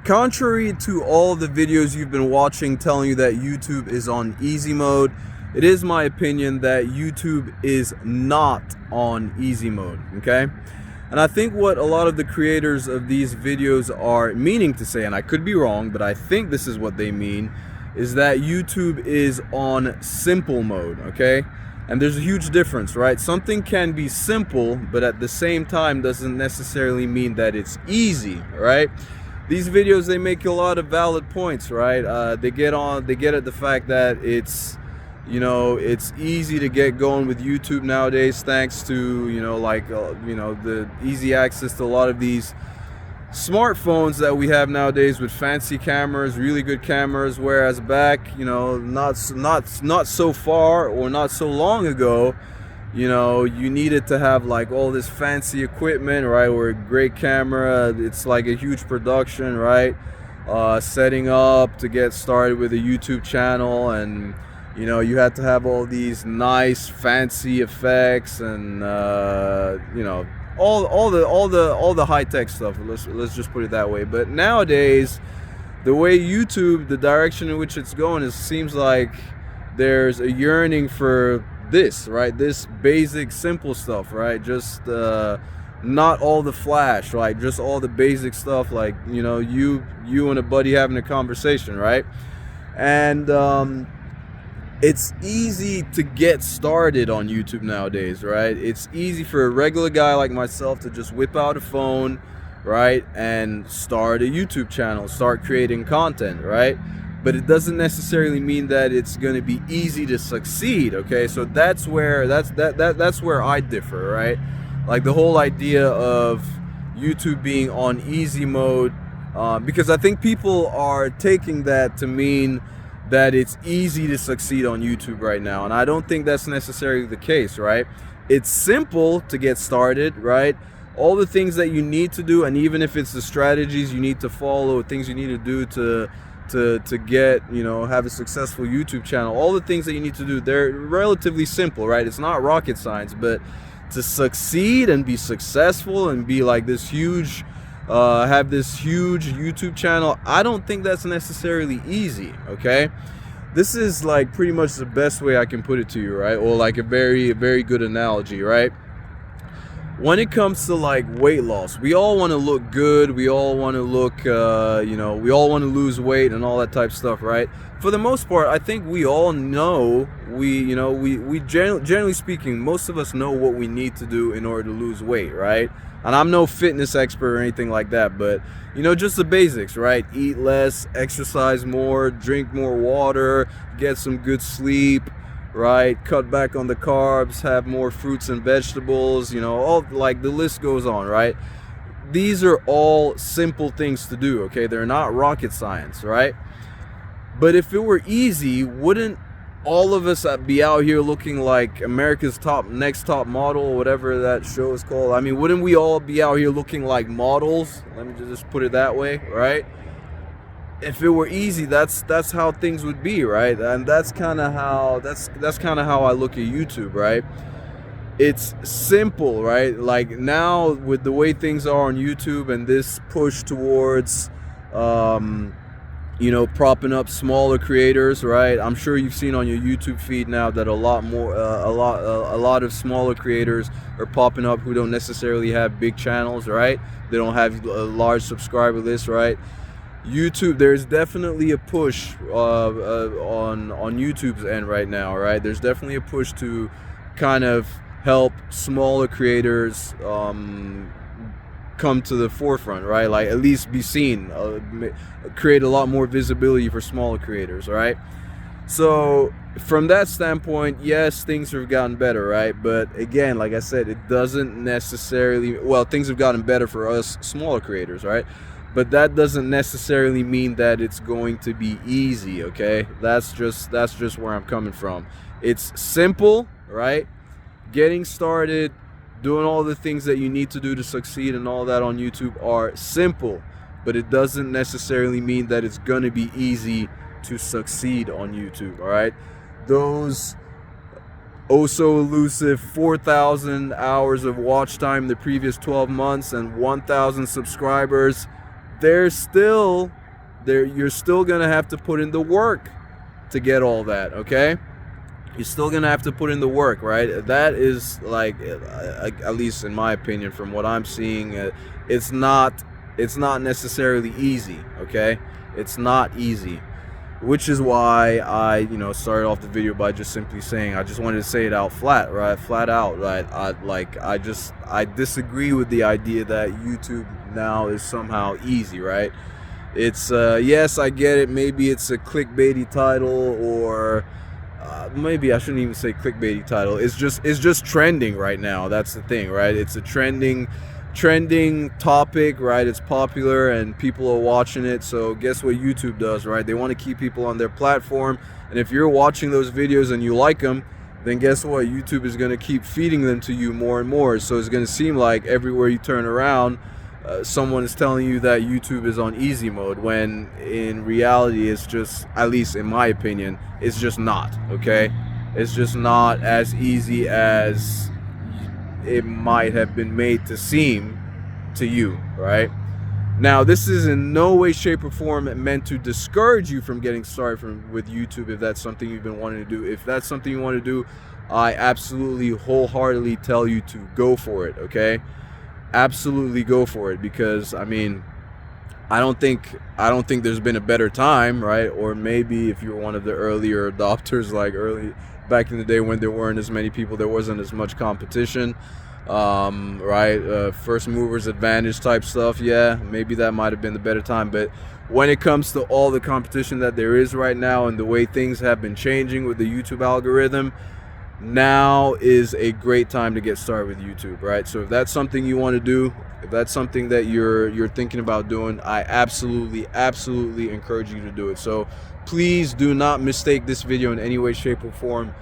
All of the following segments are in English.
Contrary to all the videos you've been watching telling you that YouTube is on easy mode, it is my opinion that YouTube is not on easy mode, okay? And I think what a lot of the creators of these videos are meaning to say, and I could be wrong, but I think this is what they mean, is that YouTube is on simple mode, okay? And there's a huge difference, right? Something can be simple, but at the same time doesn't necessarily mean that it's easy, right? These videos, they make a lot of valid points, right? They get at the fact that it's, it's easy to get going with YouTube nowadays, thanks to, the easy access to a lot of these smartphones that we have nowadays with fancy cameras, really good cameras. Whereas back, not so far or not so long ago, you needed to have like all this fancy equipment, right? Or a great camera. It's like a huge production, right? Setting up to get started with a YouTube channel, and you had to have all these nice fancy effects and all the high-tech stuff. Let's just put it that way. But nowadays, the way YouTube, the direction in which it's going, it seems like there's a yearning for this, right? This basic, simple stuff, right? Just not all the flash, like just all the basic stuff, like you and a buddy having a conversation, right? And it's easy to get started on YouTube nowadays, right? It's easy for a regular guy like myself to just whip out a phone, right, and start a YouTube channel, start creating content, right? But it doesn't necessarily mean that it's going to be easy to succeed, okay? So that's where I differ, right? Like the whole idea of YouTube being on easy mode, because I think people are taking that to mean that it's easy to succeed on YouTube right now, and I don't think that's necessarily the case, right? It's simple to get started, right? All the things that you need to do, and even if it's the strategies you need to follow, things you need to do to get, have a successful YouTube channel, all the things that you need to do, they're relatively simple, right? It's not rocket science. But to succeed and be successful and be like this huge, have this huge YouTube channel, I don't think that's necessarily easy, okay? This is like pretty much the best way I can put it to you, right? Or like a very good analogy, right? When it comes to like weight loss, we all want to look good. We all want to look, we all want to lose weight and all that type of stuff, right? For the most part, I think we all know, generally speaking, most of us know what we need to do in order to lose weight, right? And I'm no fitness expert or anything like that, but, just the basics, right? Eat less, exercise more, drink more water, get some good sleep, right? Cut back on the carbs, have more fruits and vegetables, all, like, the list goes on, right? These are all simple things to do, okay? They're not rocket science, right? But if it were easy, wouldn't all of us be out here looking like America's next top model, or whatever that show is called? I mean, wouldn't we all be out here looking like models? Let me just put it that way, right? If it were easy, that's how things would be, right? And that's kind of how I look at YouTube, right? It's simple, right? Like now with the way things are on YouTube and this push towards propping up smaller creators, right? I'm sure you've seen on your YouTube feed now that a lot of smaller creators are popping up who don't necessarily have big channels, right? They don't have a large subscriber list, right? YouTube, there's definitely a push on YouTube's end right now, right? There's definitely a push to kind of help smaller creators come to the forefront, right? Like at least be seen, create a lot more visibility for smaller creators, right? So from that standpoint, yes, things have gotten better, right? But again, like I said, it doesn't necessarily, well, things have gotten better for us smaller creators, right? But that doesn't necessarily mean that it's going to be easy, okay? That's just where I'm coming from. It's simple, right? Getting started, doing all the things that you need to do to succeed and all that on YouTube are simple, but it doesn't necessarily mean that it's gonna be easy to succeed on YouTube, all right? Those oh so elusive 4,000 hours of watch time the previous 12 months and 1,000 subscribers, there's still you're still gonna have to put in the work to get all that, okay? You're still gonna have to put in the work, right? That is like, at least in my opinion, from what I'm seeing, it's not necessarily easy, okay? It's not easy, which is why I, started off the video by just simply saying, I just wanted to say it out flat out, right? I disagree with the idea that YouTube now is somehow easy, right? It's yes, I get it. Maybe it's a clickbaity title, or maybe I shouldn't even say clickbaity title. It's just trending right now. That's the thing, right? It's a trending topic, right? It's popular and people are watching it. So guess what YouTube does, right? They want to keep people on their platform. And if you're watching those videos and you like them, then guess what? YouTube is going to keep feeding them to you more and more. So it's going to seem like everywhere you turn around, someone is telling you that YouTube is on easy mode, when in reality it's just, at least in my opinion, it's just not, okay? It's just not as easy as it might have been made to seem to you, right? Now, this is in no way, shape, or form meant to discourage you from getting started with YouTube if that's something you've been wanting to do. If that's something you want to do, I absolutely wholeheartedly tell you to go for it, okay? Absolutely go for it, because I mean, I don't think there's been a better time, right? Or maybe if you were one of the earlier adopters, like early back in the day when there weren't as many people, there wasn't as much competition, right? First movers advantage type stuff. Yeah, maybe that might have been the better time. But when it comes to all the competition that there is right now and the way things have been changing with the YouTube algorithm, now is a great time to get started with YouTube, right? So if that's something you want to do, if that's something that you're thinking about doing, I absolutely encourage you to do it. So please do not mistake this video in any way, shape, or form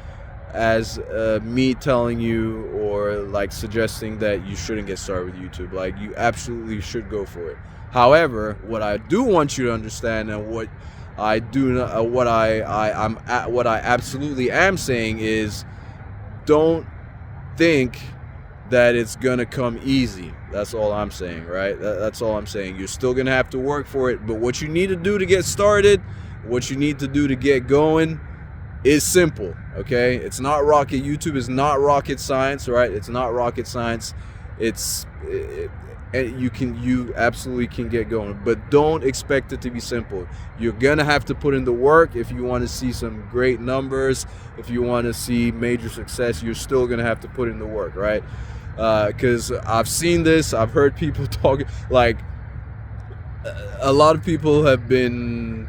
as me telling you or like suggesting that you shouldn't get started with YouTube. Like, you absolutely should go for it. However, what I do want you to understand, and what I absolutely am saying is, don't think that it's gonna come easy. That's all I'm saying, right? That's all I'm saying. You're still gonna have to work for it, but what you need to do to get started, what you need to do to get going, is simple, okay? It's not rocket. YouTube is not rocket science, right? It's not rocket science. You absolutely can get going, but don't expect it to be simple. You're gonna have to put in the work. If you want to see some great numbers, if you want to see major success, you're still gonna have to put in the work, right? Because I've seen this, I've heard people talk, like a lot of people have been,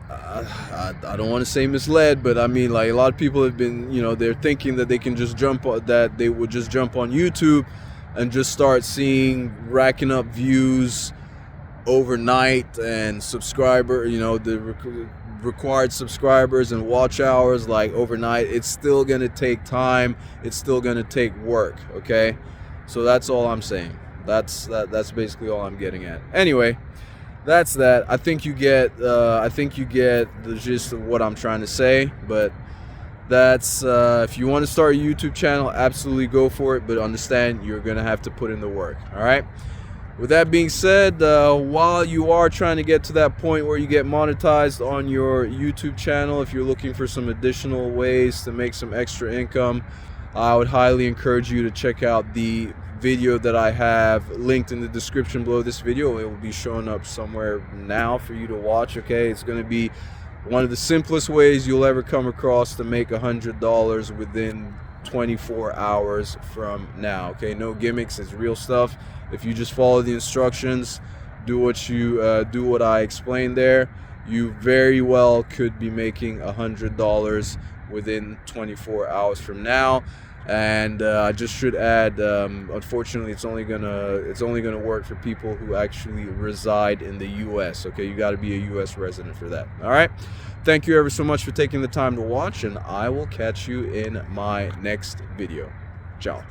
I don't want to say misled, but I mean, like, a lot of people have been, they're thinking that they can just that they would just jump on YouTube and just start racking up views overnight and the required subscribers and watch hours like overnight. It's still gonna take time. It's still gonna take work, okay? So that's all I'm saying. That's basically all I'm getting at. Anyway, that's that. I think you get the gist of what I'm trying to say, but that's if you want to start a YouTube channel, absolutely go for it, but understand you're gonna have to put in the work. All right, with that being said, while you are trying to get to that point where you get monetized on your YouTube channel, if you're looking for some additional ways to make some extra income, I would highly encourage you to check out the video that I have linked in the description below this video. It will be showing up somewhere now for you to watch, okay? It's going to be one of the simplest ways you'll ever come across to make $100 within 24 hours from now, okay? No gimmicks, it's real stuff. If you just follow the instructions, do what I explained there, you very well could be making $100 within 24 hours from now. And I just should add, unfortunately, it's only gonna work for people who actually reside in the U.S. Okay, you got to be a U.S. resident for that. All right. Thank you ever so much for taking the time to watch, and I will catch you in my next video. Ciao.